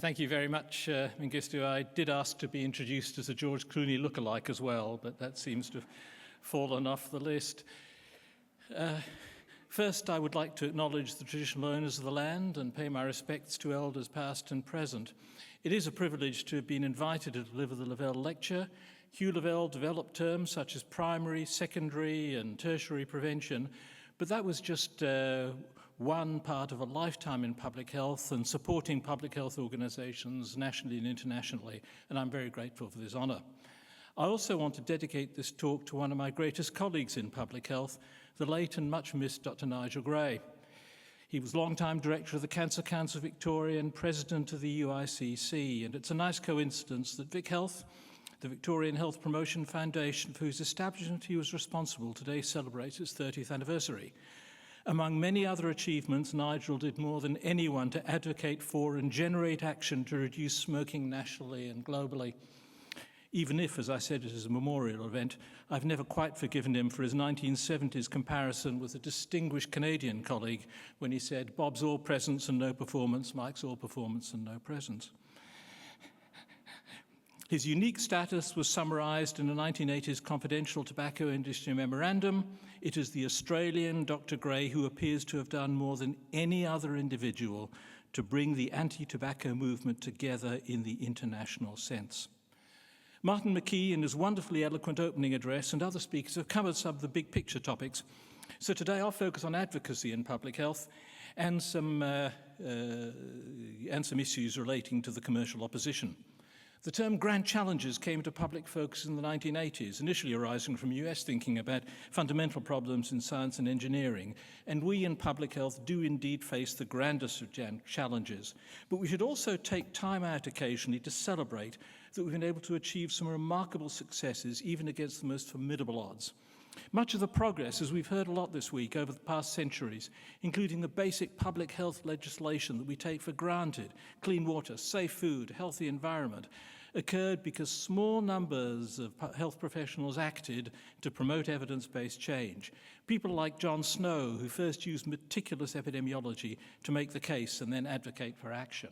Thank you very much, Mengistu. I did ask to be introduced as a George Clooney lookalike as well, but that seems to have fallen off the list. First, I would like to acknowledge the traditional owners of the land and pay my respects to elders past and present. It is a privilege to have been invited to deliver the Lavelle Lecture. Hugh Lavelle developed terms such as primary, secondary, and tertiary prevention, but that was just one part of a lifetime in public health and supporting public health organizations nationally and internationally, and I'm very grateful for this honor. I also want to dedicate this talk to one of my greatest colleagues in public health, the late and much missed Dr. Nigel Gray. He was longtime director of the Cancer Council Victoria and president of the UICC, and it's a nice coincidence that Vic Health, the Victorian Health Promotion Foundation, for whose establishment he was responsible, today celebrates its 30th anniversary. Among many other achievements, Nigel did more than anyone to advocate for and generate action to reduce smoking nationally and globally. Even if, as I said, it is a memorial event, I've never quite forgiven him for his 1970s comparison with a distinguished Canadian colleague when he said, "Bob's all presence and no performance, Mike's all performance and no presence." His unique status was summarized in a 1980s confidential tobacco industry memorandum. It is the Australian Dr. Gray who appears to have done more than any other individual to bring the anti-tobacco movement together in the international sense. Martin McKee, in his wonderfully eloquent opening address, and other speakers have covered some of the big picture topics. So today I'll focus on advocacy in public health and some issues relating to the commercial opposition. The term grand challenges came to public focus in the 1980s, initially arising from US thinking about fundamental problems in science and engineering. And we in public health do indeed face the grandest of challenges. But we should also take time out occasionally to celebrate that we've been able to achieve some remarkable successes, even against the most formidable odds. Much of the progress, as we've heard a lot this week over the past centuries, including the basic public health legislation that we take for granted, clean water, safe food, healthy environment, occurred because small numbers of health professionals acted to promote evidence-based change. People like John Snow, who first used meticulous epidemiology to make the case and then advocate for action.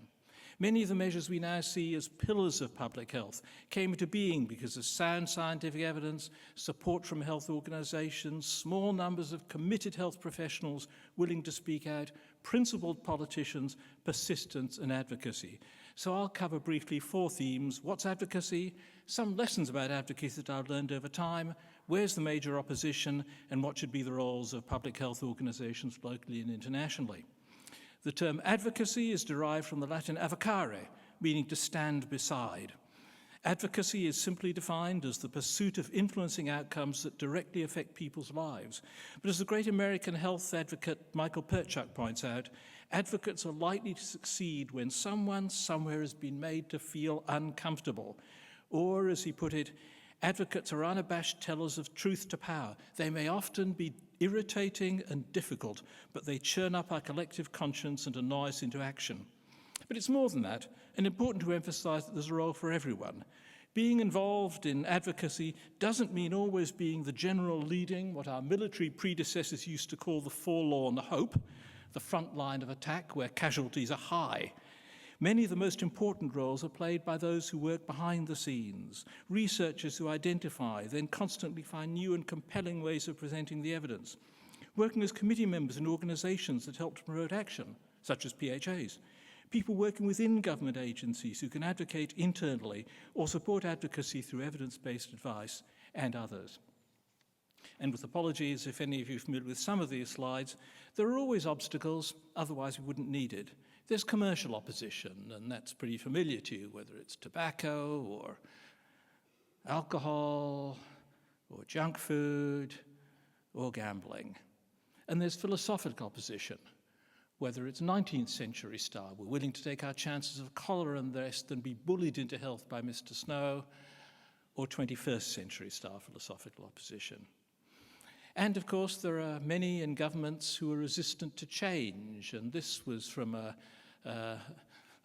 Many of the measures we now see as pillars of public health came into being because of sound scientific evidence, support from health organizations, small numbers of committed health professionals willing to speak out, principled politicians, persistence and advocacy. So I'll cover briefly 4 themes: what's advocacy, some lessons about advocacy that I've learned over time, where's the major opposition, and what should be the roles of public health organizations locally and internationally. The term advocacy is derived from the Latin avocare, meaning to stand beside. Advocacy is simply defined as the pursuit of influencing outcomes that directly affect people's lives. But as the great American health advocate Michael Perchuk points out, advocates are likely to succeed when someone somewhere has been made to feel uncomfortable. Or, as he put it, advocates are unabashed tellers of truth to power. They may often be irritating and difficult, but they churn up our collective conscience and annoy us into action. But it's more than that, and important to emphasize that there's a role for everyone. Being involved in advocacy doesn't mean always being the general leading, what our military predecessors used to call the forlorn hope, the front line of attack where casualties are high. Many of the most important roles are played by those who work behind the scenes, researchers who identify, then constantly find new and compelling ways of presenting the evidence, working as committee members in organizations that help to promote action, such as PHAs, people working within government agencies who can advocate internally or support advocacy through evidence-based advice, and others. And with apologies if any of you are familiar with some of these slides, there are always obstacles, otherwise we wouldn't need it. There's commercial opposition, and that's pretty familiar to you, whether it's tobacco or alcohol or junk food or gambling. And there's philosophical opposition, whether it's 19th century style, we're willing to take our chances of cholera and the rest and be bullied into health by Mr. Snow, or 21st century style philosophical opposition. And of course, there are many in governments who are resistant to change, and this was from a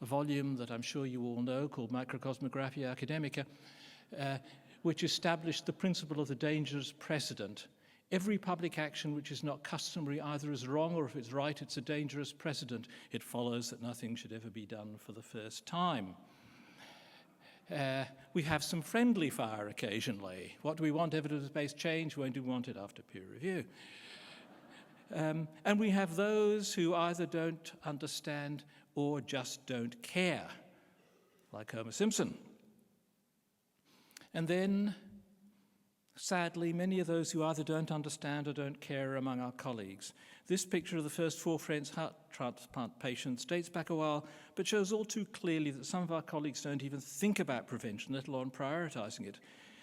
volume that I'm sure you all know called Microcosmographia Academica, which established the principle of the dangerous precedent. Every public action which is not customary either is wrong, or if it's right, it's a dangerous precedent. It follows that nothing should ever be done for the first time. We have some friendly fire occasionally. What do we want? Evidence-based change. When do we want it? After peer review. And we have those who either don't understand or just don't care, like Homer Simpson. And then, sadly, many of those who either don't understand or don't care are among our colleagues. This picture of the first 4 French heart transplant patients dates back a while, but shows all too clearly that some of our colleagues don't even think about prevention, let alone prioritizing it.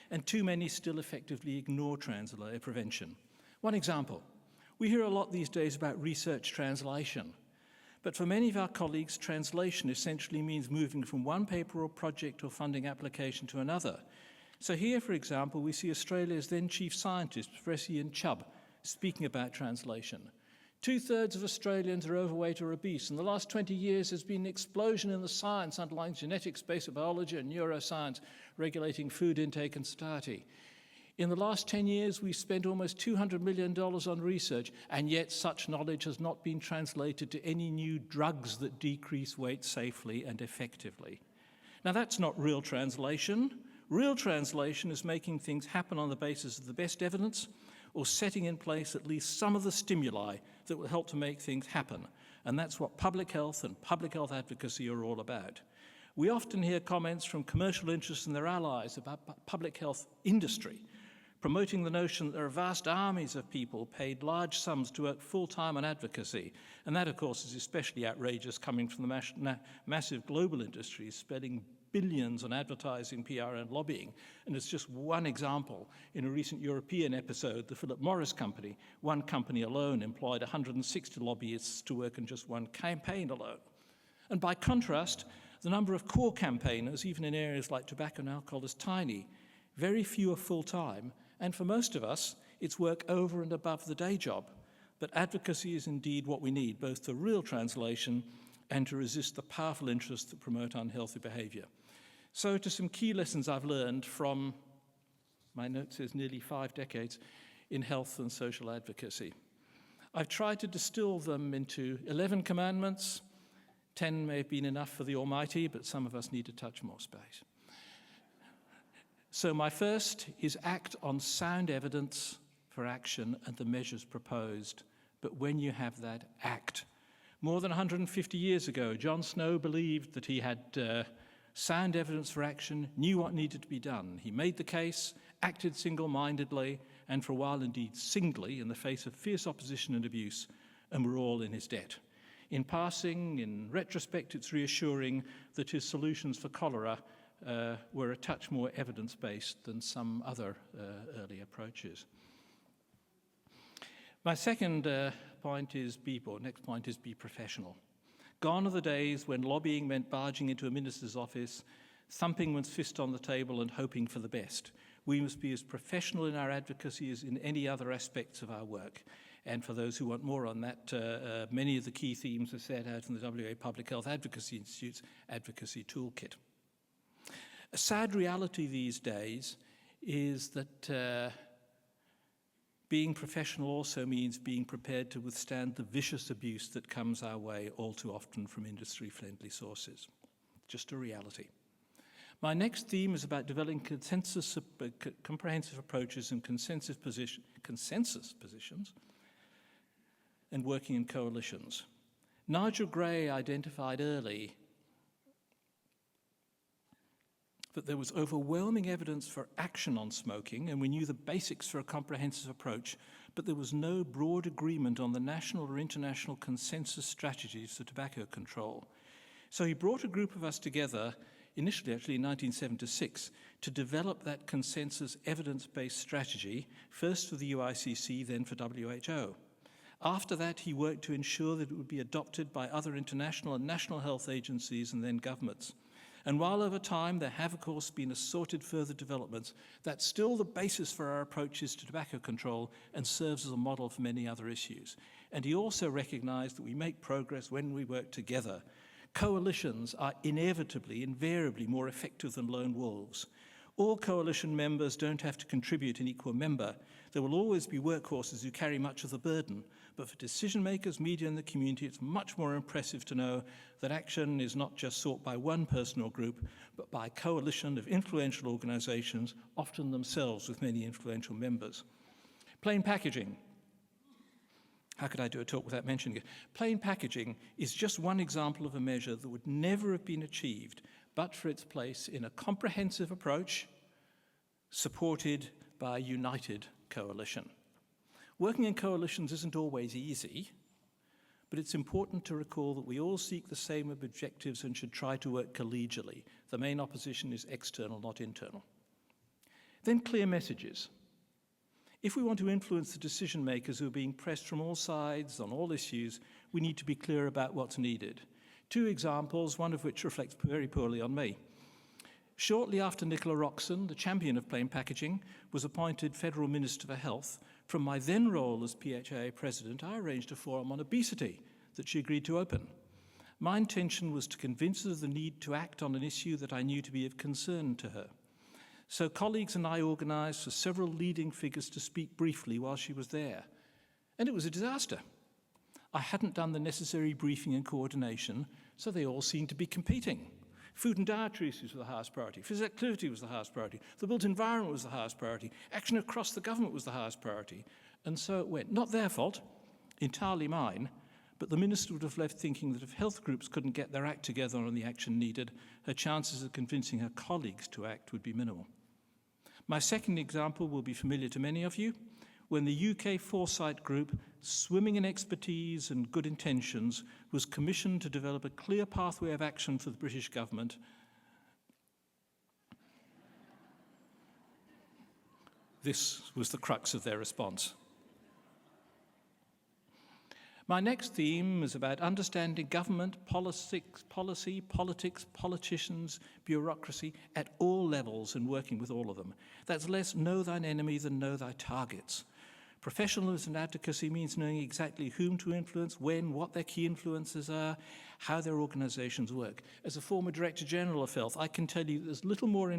And too many still effectively ignore prevention. One example. We hear a lot these days about research translation. But for many of our colleagues, translation essentially means moving from one paper or project or funding application to another. So here, for example, we see Australia's then Chief Scientist, Professor Ian Chubb, speaking about translation. 2/3 of Australians are overweight or obese. In the last 20 years, there's been an explosion in the science underlying genetics, basic biology, and neuroscience, regulating food intake and satiety. In the last 10 years, we've spent almost $200 million on research, and yet such knowledge has not been translated to any new drugs that decrease weight safely and effectively. Now, that's not real translation. Real translation is making things happen on the basis of the best evidence, or setting in place at least some of the stimuli that will help to make things happen. And that's what public health and public health advocacy are all about. We often hear comments from commercial interests and their allies about public health industry, promoting the notion that there are vast armies of people paid large sums to work full-time on advocacy. And that, of course, is especially outrageous coming from the massive global industries spending billions on advertising, PR, and lobbying. And it's just one example. In a recent European episode, the Philip Morris company, one company alone employed 160 lobbyists to work on just one campaign alone. And by contrast, the number of core campaigners, even in areas like tobacco and alcohol, is tiny. Very few are full-time, and for most of us, it's work over and above the day job. But advocacy is indeed what we need, both for real translation and to resist the powerful interests that promote unhealthy behavior. So to some key lessons I've learned from, my note says nearly 5 decades, in health and social advocacy. I've tried to distill them into 11 commandments. 10 may have been enough for the Almighty, but some of us need to touch more space. So my first is act on sound evidence for action and the measures proposed. But when you have that, act. More than 150 years ago, John Snow believed that he had sound evidence for action, knew what needed to be done. He made the case, acted single-mindedly, and for a while indeed singly in the face of fierce opposition and abuse, and we're all in his debt. In passing, in retrospect, it's reassuring that his solutions for cholera were a touch more evidence-based than some other early approaches. My second next point is be professional. Gone are the days when lobbying meant barging into a minister's office, thumping one's fist on the table and hoping for the best. We must be as professional in our advocacy as in any other aspects of our work. And for those who want more on that, many of the key themes are set out in the WA Public Health Advocacy Institute's Advocacy Toolkit. A sad reality these days is that being professional also means being prepared to withstand the vicious abuse that comes our way all too often from industry-friendly sources. Just a reality. My next theme is about developing comprehensive approaches and consensus positions and working in coalitions. Nigel Gray identified early that there was overwhelming evidence for action on smoking, and we knew the basics for a comprehensive approach, but there was no broad agreement on the national or international consensus strategies for tobacco control. So he brought a group of us together, initially actually in 1976, to develop that consensus evidence-based strategy, first for the UICC, then for WHO. After that, he worked to ensure that it would be adopted by other international and national health agencies and then governments. And while over time there have, of course, been assorted further developments, that's still the basis for our approaches to tobacco control and serves as a model for many other issues. And he also recognized that we make progress when we work together. Coalitions are invariably more effective than lone wolves. All coalition members don't have to contribute in equal member. There will always be workhorses who carry much of the burden, but for decision makers, media and the community, it's much more impressive to know that action is not just sought by one person or group, but by a coalition of influential organisations, often themselves with many influential members. Plain packaging. How could I do a talk without mentioning it? Plain packaging is just one example of a measure that would never have been achieved but for its place in a comprehensive approach supported by a united coalition. Working in coalitions isn't always easy, but it's important to recall that we all seek the same objectives and should try to work collegially. The main opposition is external, not internal. Then clear messages. If we want to influence the decision makers who are being pressed from all sides on all issues, we need to be clear about what's needed. 2 examples, one of which reflects very poorly on me. Shortly after Nicola Roxon, the champion of plain packaging, was appointed Federal Minister for Health, from my then role as PHA President, I arranged a forum on obesity that she agreed to open. My intention was to convince her of the need to act on an issue that I knew to be of concern to her. So colleagues and I organised for several leading figures to speak briefly while she was there. And it was a disaster. I hadn't done the necessary briefing and coordination, so they all seemed to be competing. Food and dietary issues were the highest priority. Physical activity was the highest priority. The built environment was the highest priority. Action across the government was the highest priority. And so it went. Not their fault, entirely mine, but the minister would have left thinking that if health groups couldn't get their act together on the action needed, her chances of convincing her colleagues to act would be minimal. My second example will be familiar to many of you. When the UK Foresight Group, swimming in expertise and good intentions, was commissioned to develop a clear pathway of action for the British government, this was the crux of their response. My next theme is about understanding government, policy, politics, politicians, bureaucracy at all levels and working with all of them. That's less know thine enemy than know thy targets. Professionalism and advocacy means knowing exactly whom to influence, when, what their key influences are, how their organisations work. As a former Director General of Health, I can tell you there's little more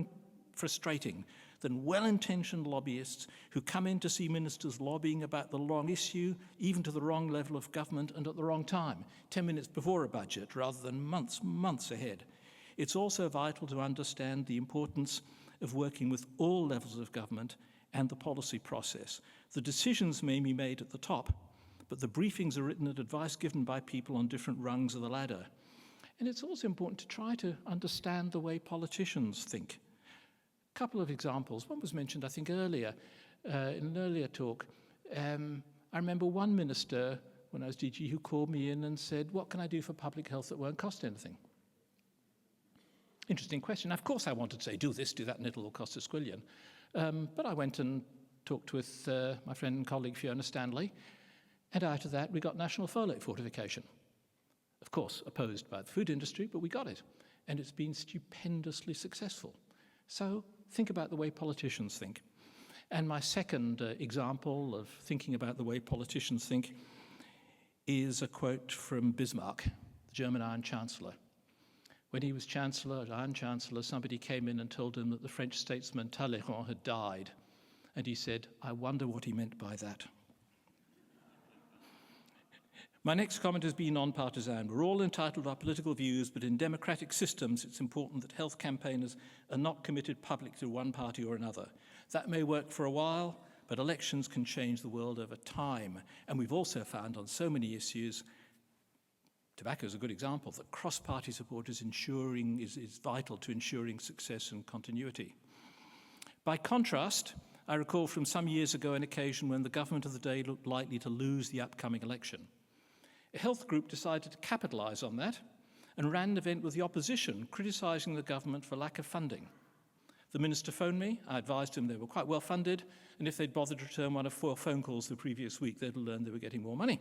frustrating than well-intentioned lobbyists who come in to see ministers lobbying about the wrong issue, even to the wrong level of government and at the wrong time, 10 minutes before a budget rather than months ahead. It's also vital to understand the importance of working with all levels of government and the policy process. The decisions may be made at the top, but the briefings are written and advice given by people on different rungs of the ladder. And it's also important to try to understand the way politicians think. A couple of examples. One was mentioned, I think, earlier, in an earlier talk. I remember one minister, when I was DG, who called me in and said, what can I do for public health that won't cost anything? Interesting question. Of course I wanted to say, do this, do that, and it'll all cost a squillion. But I went and talked with my friend and colleague Fiona Stanley, and out of that we got national folate fortification. Of course, opposed by the food industry, but we got it. And it's been stupendously successful. So think about the way politicians think. And my second example of thinking about the way politicians think is a quote from Bismarck, the German Iron Chancellor. When he was Chancellor, Iron Chancellor, somebody came in and told him that the French statesman Talleyrand had died. And he said, I wonder what he meant by that. My next comment has been nonpartisan. We're all entitled to our political views, but in democratic systems, it's important that health campaigners are not committed publicly to one party or another. That may work for a while, but elections can change the world over time. And we've also found on so many issues, tobacco is a good example, that cross-party support is vital to ensuring success and continuity. By contrast, I recall from some years ago an occasion when the government of the day looked likely to lose the upcoming election. A health group decided to capitalise on that and ran an event with the opposition, criticising the government for lack of funding. The minister phoned me. I advised him they were quite well funded, and if they'd bothered to return one of 4 phone calls the previous week, they'd learned they were getting more money.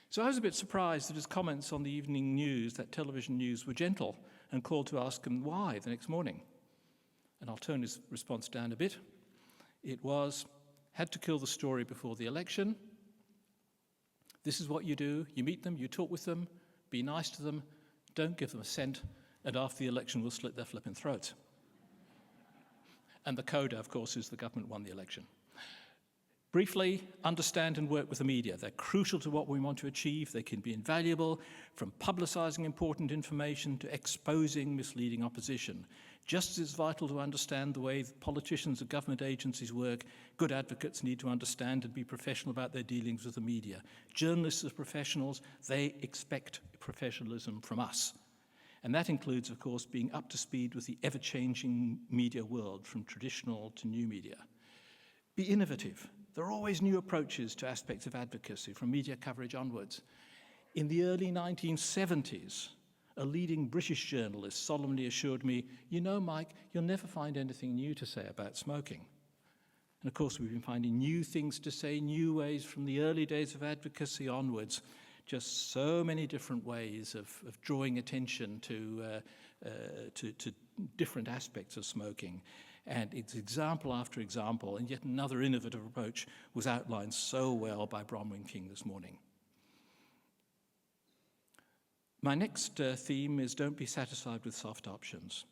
So I was a bit surprised that his comments on the evening news, that television news, were gentle, and called to ask him why the next morning. And I'll tone his response down a bit. It was, had to kill the story before the election. This is what you do. You meet them, you talk with them, be nice to them, don't give them a cent, and after the election we'll slit their flipping throats. And the coda, of course, is the government won the election. Briefly, understand and work with the media. They're crucial to what we want to achieve. They can be invaluable, from publicising important information to exposing misleading opposition. Just as vital to understand the way politicians and government agencies work, good advocates need to understand and be professional about their dealings with the media. Journalists as professionals, they expect professionalism from us. And that includes, of course, being up to speed with the ever-changing media world, from traditional to new media. Be innovative. There are always new approaches to aspects of advocacy, from media coverage onwards. In the early 1970s, a leading British journalist solemnly assured me, "You know, Mike, you'll never find anything new to say about smoking." And of course, we've been finding new things to say, new ways from the early days of advocacy onwards, just so many different ways of drawing attention to different aspects of smoking. And it's example after example, and yet another innovative approach was outlined so well by Bronwyn King this morning. My next theme is don't be satisfied with soft options.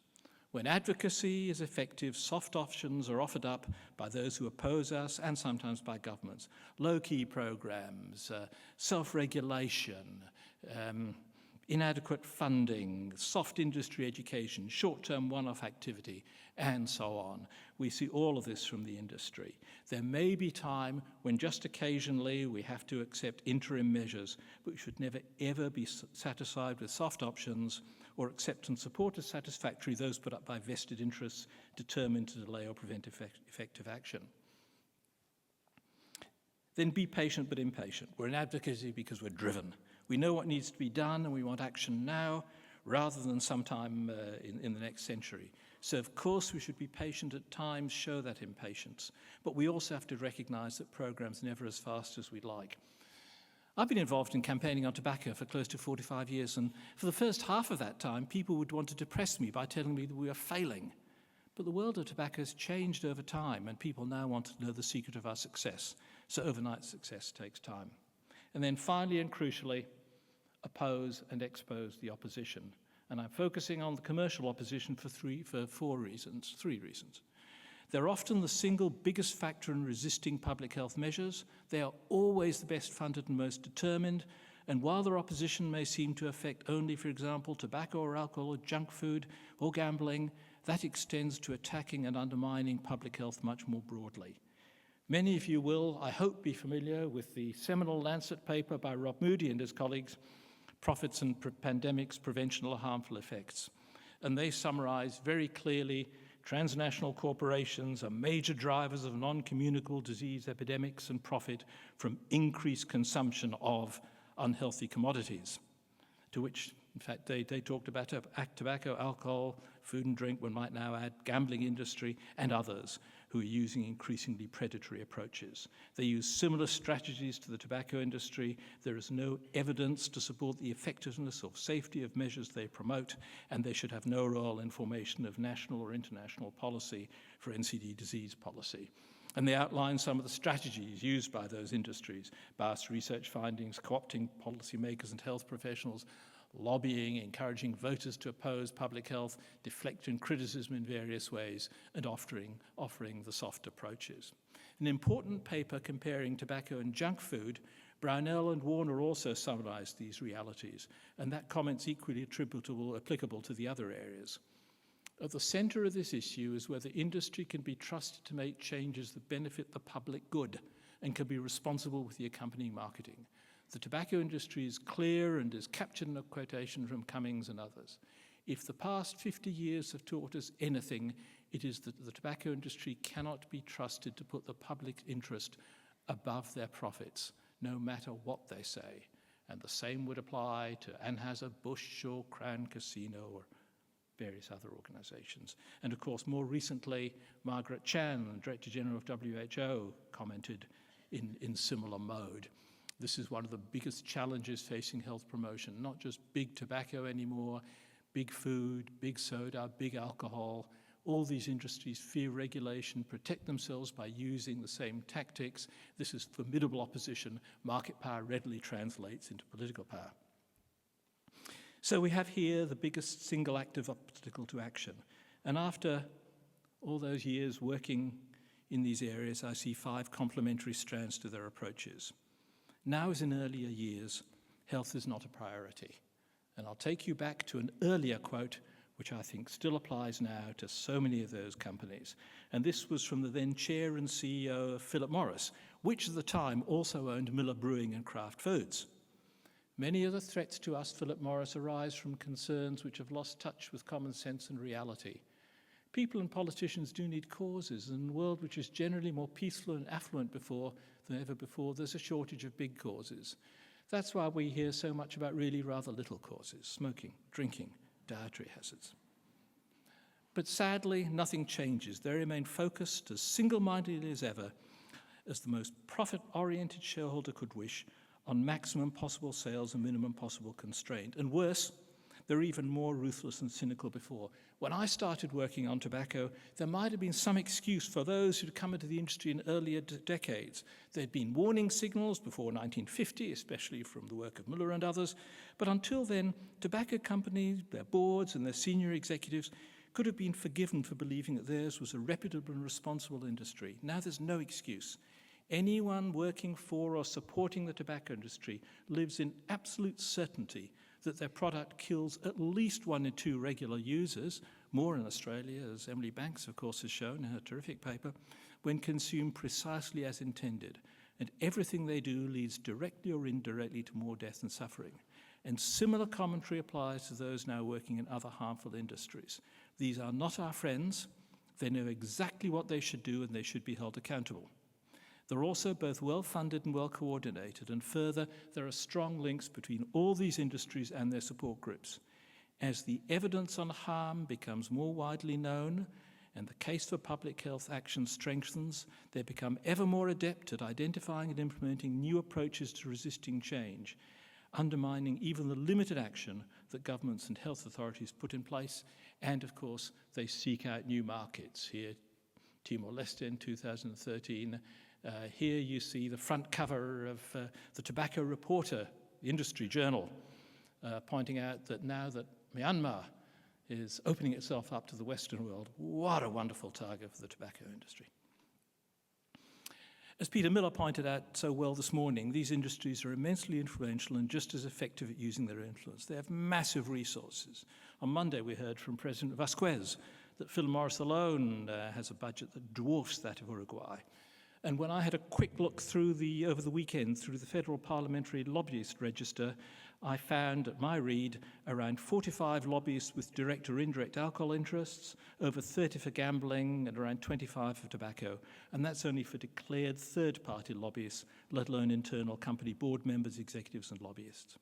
When advocacy is effective, soft options are offered up by those who oppose us and sometimes by governments. Low-key programs, self-regulation, inadequate funding, soft industry education, short-term one-off activity, and so on. We see all of this from the industry. There may be time when just occasionally we have to accept interim measures, but we should never ever be satisfied with soft options or accept and support as satisfactory those put up by vested interests determined to delay or prevent effective action. Then be patient but impatient. We're in advocacy because we're driven. We know what needs to be done and we want action now rather than sometime in the next century. So of course we should be patient at times, show that impatience, but we also have to recognize that programs are never as fast as we'd like. I've been involved in campaigning on tobacco for close to 45 years, and for the first half of that time, people would want to depress me by telling me that we were failing. But the world of tobacco has changed over time, and people now want to know the secret of our success. So overnight success takes time. And then finally and crucially, oppose and expose the opposition. And I'm focusing on the commercial opposition for three reasons. They're often the single biggest factor in resisting public health measures. They are always the best funded and most determined. And while their opposition may seem to affect only, for example, tobacco or alcohol or junk food or gambling, that extends to attacking and undermining public health much more broadly. Many of you will, I hope, be familiar with the seminal Lancet paper by Rob Moody and his colleagues, Profits and Pandemics, Prevention of Harmful Effects. And they summarize very clearly transnational corporations are major drivers of non-communicable disease epidemics and profit from increased consumption of unhealthy commodities, to which, in fact, they talked about tobacco, alcohol, food and drink, one might now add gambling industry, and others who are using increasingly predatory approaches. They use similar strategies to the tobacco industry. There is no evidence to support the effectiveness or safety of measures they promote, and they should have no role in formation of national or international policy for NCD disease policy. And they outline some of the strategies used by those industries: biased research findings, co-opting policymakers and health professionals, lobbying, encouraging voters to oppose public health, deflecting criticism in various ways, and offering the soft approaches. An important paper comparing tobacco and junk food, Brownell and Warner also summarized these realities, and that comment's equally applicable to the other areas. At the center of this issue is whether industry can be trusted to make changes that benefit the public good and can be responsible with the accompanying marketing. The tobacco industry is clear and is captured in a quotation from Cummings and others. If the past 50 years have taught us anything, it is that the tobacco industry cannot be trusted to put the public interest above their profits, no matter what they say. And the same would apply to Anheuser-Busch or Crown Casino or various other organizations. And of course, more recently, Margaret Chan, Director General of WHO, commented in similar mode. This is one of the biggest challenges facing health promotion, not just big tobacco anymore, big food, big soda, big alcohol. All these industries fear regulation, protect themselves by using the same tactics. This is formidable opposition. Market power readily translates into political power. So we have here the biggest single active obstacle to action. And after All those years working in these areas, I see 5 complementary strands to their approaches. Now, as in earlier years, health is not a priority. And I'll take you back to an earlier quote, which I think still applies now to so many of those companies. And this was from the then chair and CEO of Philip Morris, which at the time also owned Miller Brewing and Kraft Foods. Many of the threats to us, Philip Morris, arise from concerns which have lost touch with common sense and reality. People and politicians do need causes. In a world which is generally more peaceful and affluent than ever before, there's a shortage of big causes. That's why we hear so much about really rather little causes: smoking, drinking, dietary hazards. But sadly, nothing changes. They remain focused as single-mindedly as ever, as the most profit-oriented shareholder could wish, on maximum possible sales and minimum possible constraint. And worse, they're even more ruthless and cynical before. When I started working on tobacco, there might have been some excuse for those who'd come into the industry in earlier decades. There'd been warning signals before 1950, especially from the work of Muller and others. But until then, tobacco companies, their boards and their senior executives could have been forgiven for believing that theirs was a reputable and responsible industry. Now there's no excuse. Anyone working for or supporting the tobacco industry lives in absolute certainty that their product kills at least 1 in 2 regular users, more in Australia, as Emily Banks, of course, has shown in her terrific paper, when consumed precisely as intended. And everything they do leads directly or indirectly to more death and suffering. And similar commentary applies to those now working in other harmful industries. These are not our friends. They know exactly what they should do, and they should be held accountable. They're also both well-funded and well-coordinated, and further, there are strong links between all these industries and their support groups. As the evidence on harm becomes more widely known and the case for public health action strengthens, they become ever more adept at identifying and implementing new approaches to resisting change, undermining even the limited action that governments and health authorities put in place, and of course, they seek out new markets. Here, Timor-Leste in 2013, here you see the front cover of the Tobacco Reporter industry journal, pointing out that now that Myanmar is opening itself up to the Western world, what a wonderful target for the tobacco industry. As Peter Miller pointed out so well this morning, these industries are immensely influential and just as effective at using their influence. They have massive resources. On Monday, we heard from President Vasquez that Philip Morris alone has a budget that dwarfs that of Uruguay. And when I had a quick look over the weekend through the Federal Parliamentary Lobbyist Register, I found at my read around 45 lobbyists with direct or indirect alcohol interests, over 30 for gambling, and around 25 for tobacco. And that's only for declared third-party lobbyists, let alone internal company board members, executives, and lobbyists.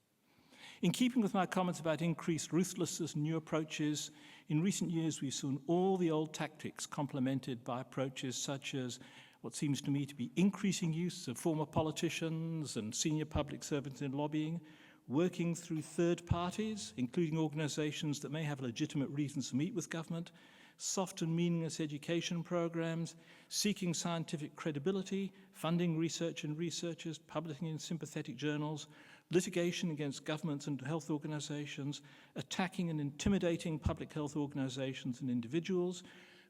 In keeping with my comments about increased ruthlessness and new approaches, in recent years we've seen all the old tactics complemented by approaches such as what seems to me to be increasing use of former politicians and senior public servants in lobbying, working through third parties, including organizations that may have legitimate reasons to meet with government, soft and meaningless education programs, seeking scientific credibility, funding research and researchers, publishing in sympathetic journals, litigation against governments and health organizations, attacking and intimidating public health organizations and individuals,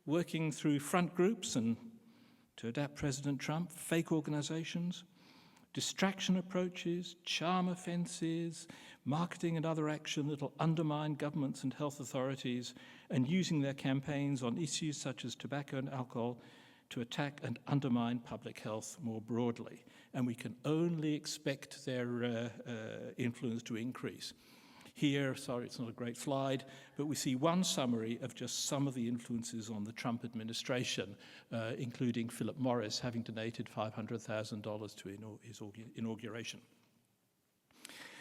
working through front groups and, to adapt President Trump, fake organizations, distraction approaches, charm offenses, marketing and other action that will undermine governments and health authorities, and using their campaigns on issues such as tobacco and alcohol to attack and undermine public health more broadly. And we can only expect their influence to increase. Here, sorry, it's not a great slide, but we see one summary of just some of the influences on the Trump administration, including Philip Morris having donated $500,000 to his inauguration.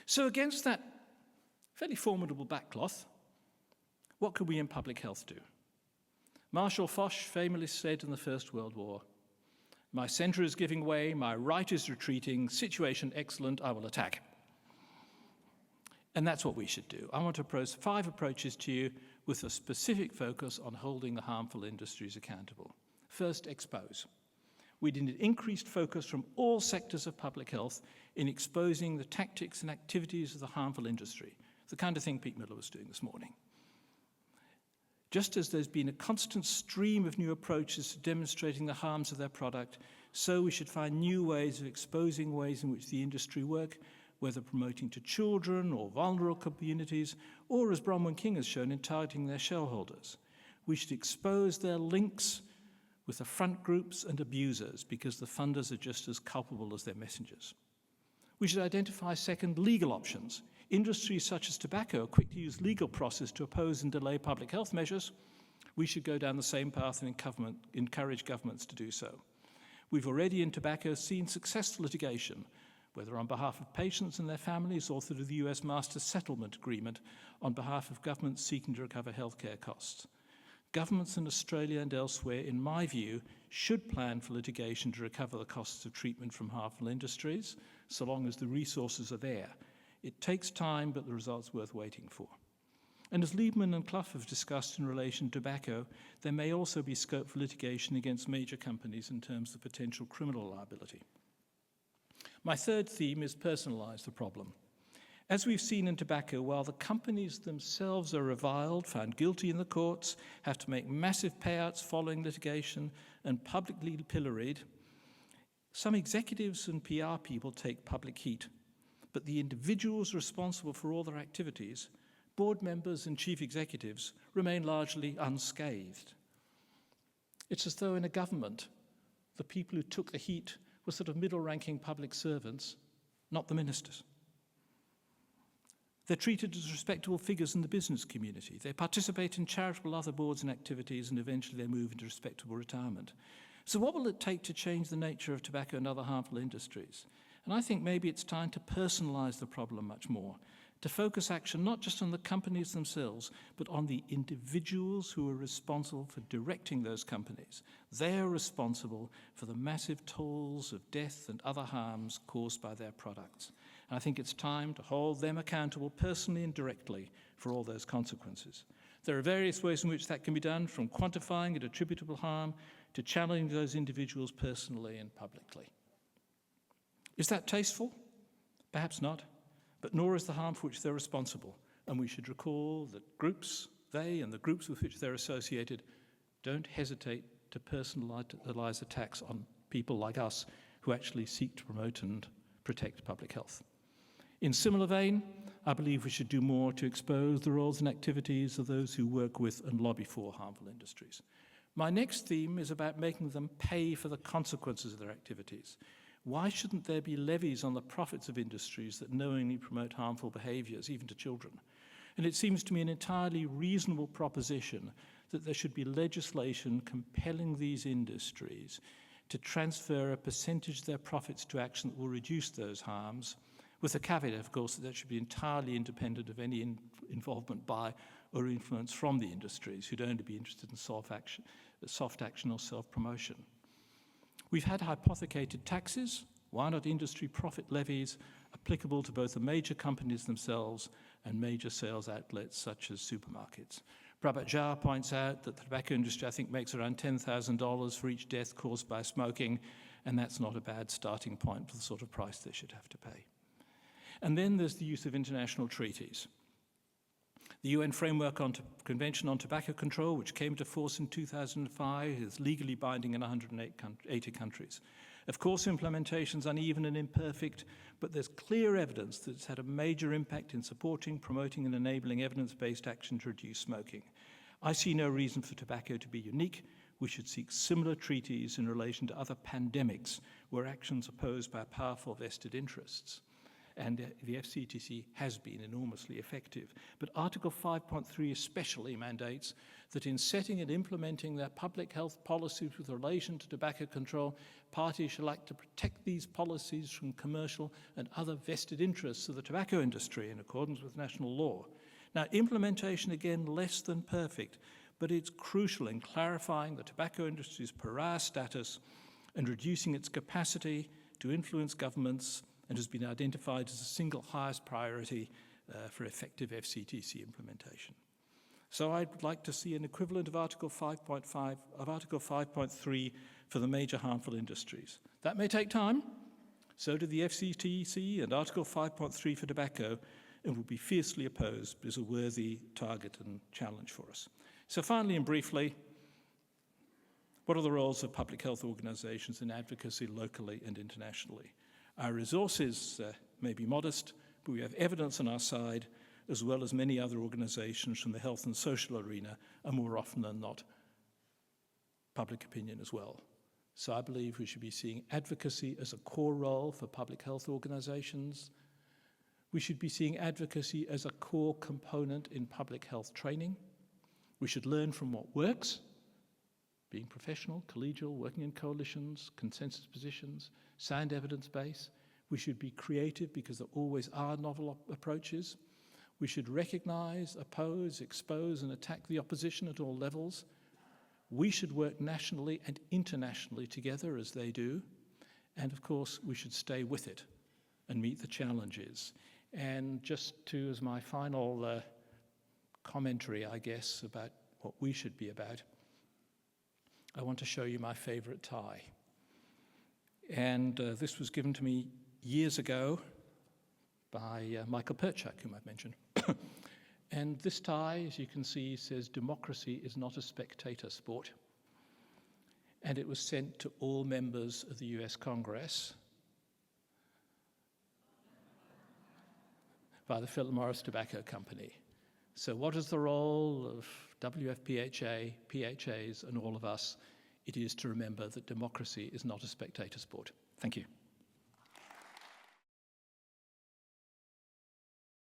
So against that fairly formidable backcloth, what could we in public health do? Marshal Foch famously said in the First World War, "My centre is giving way, my right is retreating, situation excellent, I will attack." And that's what we should do. I want to propose 5 approaches to you with a specific focus on holding the harmful industries accountable. First, expose. We need an increased focus from all sectors of public health in exposing the tactics and activities of the harmful industry, the kind of thing Pete Miller was doing this morning. Just as there's been a constant stream of new approaches to demonstrating the harms of their product, so we should find new ways of exposing ways in which the industry work, whether promoting to children or vulnerable communities, or as Bronwyn King has shown, in targeting their shareholders. We should expose their links with the front groups and abusers, because the funders are just as culpable as their messengers. We should identify, second, legal options. Industries such as tobacco are quick to use legal process to oppose and delay public health measures. We should go down the same path and encourage governments to do so. We've already in tobacco seen successful litigation, whether on behalf of patients and their families or through the US Master Settlement Agreement on behalf of governments seeking to recover healthcare costs. Governments in Australia and elsewhere, in my view, should plan for litigation to recover the costs of treatment from harmful industries, so long as the resources are there. It takes time, but the result's worth waiting for. And as Liebman and Clough have discussed in relation to tobacco, there may also be scope for litigation against major companies in terms of potential criminal liability. My third theme is personalise the problem. As we've seen in tobacco, while the companies themselves are reviled, found guilty in the courts, have to make massive payouts following litigation, and publicly pilloried, some executives and PR people take public heat. But the individuals responsible for all their activities, board members and chief executives, remain largely unscathed. It's as though in a government, the people who took the heat were sort of middle-ranking public servants, not the ministers. They're treated as respectable figures in the business community. They participate in charitable other boards and activities, and eventually they move into respectable retirement. So what will it take to change the nature of tobacco and other harmful industries? And I think maybe it's time to personalise the problem much more, to focus action not just on the companies themselves, but on the individuals who are responsible for directing those companies. They are responsible for the massive tolls of death and other harms caused by their products. And I think it's time to hold them accountable personally and directly for all those consequences. There are various ways in which that can be done, from quantifying an attributable harm to challenging those individuals personally and publicly. Is that tasteful? Perhaps not, but nor is the harm for which they're responsible. And we should recall that groups, they and the groups with which they're associated, don't hesitate to personalise attacks on people like us who actually seek to promote and protect public health. In similar vein, I believe we should do more to expose the roles and activities of those who work with and lobby for harmful industries. My next theme is about making them pay for the consequences of their activities. Why shouldn't there be levies on the profits of industries that knowingly promote harmful behaviours, even to children? And it seems to me an entirely reasonable proposition that there should be legislation compelling these industries to transfer a percentage of their profits to action that will reduce those harms, with the caveat, of course, that should be entirely independent of any involvement by or influence from the industries who'd only be interested in soft action or self-promotion. We've had hypothecated taxes. Why not industry profit levies applicable to both the major companies themselves and major sales outlets such as supermarkets? Prabhat Jha points out that the tobacco industry, I think, makes around $10,000 for each death caused by smoking, and that's not a bad starting point for the sort of price they should have to pay. And then there's the use of international treaties. The UN Framework Convention on Tobacco Control, which came into force in 2005, is legally binding in 180 countries. Of course, implementation is uneven and imperfect, but there's clear evidence that it's had a major impact in supporting, promoting, and enabling evidence-based action to reduce smoking. I see no reason for tobacco to be unique. We should seek similar treaties in relation to other pandemics where actions are posed by powerful vested interests. And the FCTC has been enormously effective. But Article 5.3 especially mandates that in setting and implementing their public health policies with relation to tobacco control, parties shall act to protect these policies from commercial and other vested interests of the tobacco industry in accordance with national law. Now, implementation, again, less than perfect, but it's crucial in clarifying the tobacco industry's pariah status and reducing its capacity to influence governments, and has been identified as the single highest priority for effective FCTC implementation. So I'd like to see an equivalent of Article 5.3 for the major harmful industries. That may take time. So do the FCTC and Article 5.3 for tobacco, and will be fiercely opposed, but is a worthy target and challenge for us. So finally and briefly, what are the roles of public health organisations in advocacy locally and internationally? Our resources may be modest, but we have evidence on our side, as well as many other organisations from the health and social arena, and more often than not, public opinion as well. So I believe we should be seeing advocacy as a core role for public health organisations. We should be seeing advocacy as a core component in public health training. We should learn from what works, being professional, collegial, working in coalitions, consensus positions, sound evidence base. We should be creative because there always are novel approaches. We should recognise, oppose, expose and attack the opposition at all levels. We should work nationally and internationally together as they do. And of course, we should stay with it and meet the challenges. And just to, as my final commentary, I guess, about what we should be about, I want to show you my favourite tie. And this was given to me years ago by Michael Perchak, whom I've mentioned. And this tie, as you can see, says, "Democracy is not a spectator sport." And it was sent to all members of the US Congress by the Philip Morris Tobacco Company. So what is the role of WFPHA, PHAs, and all of us? It is to remember that democracy is not a spectator sport. Thank you.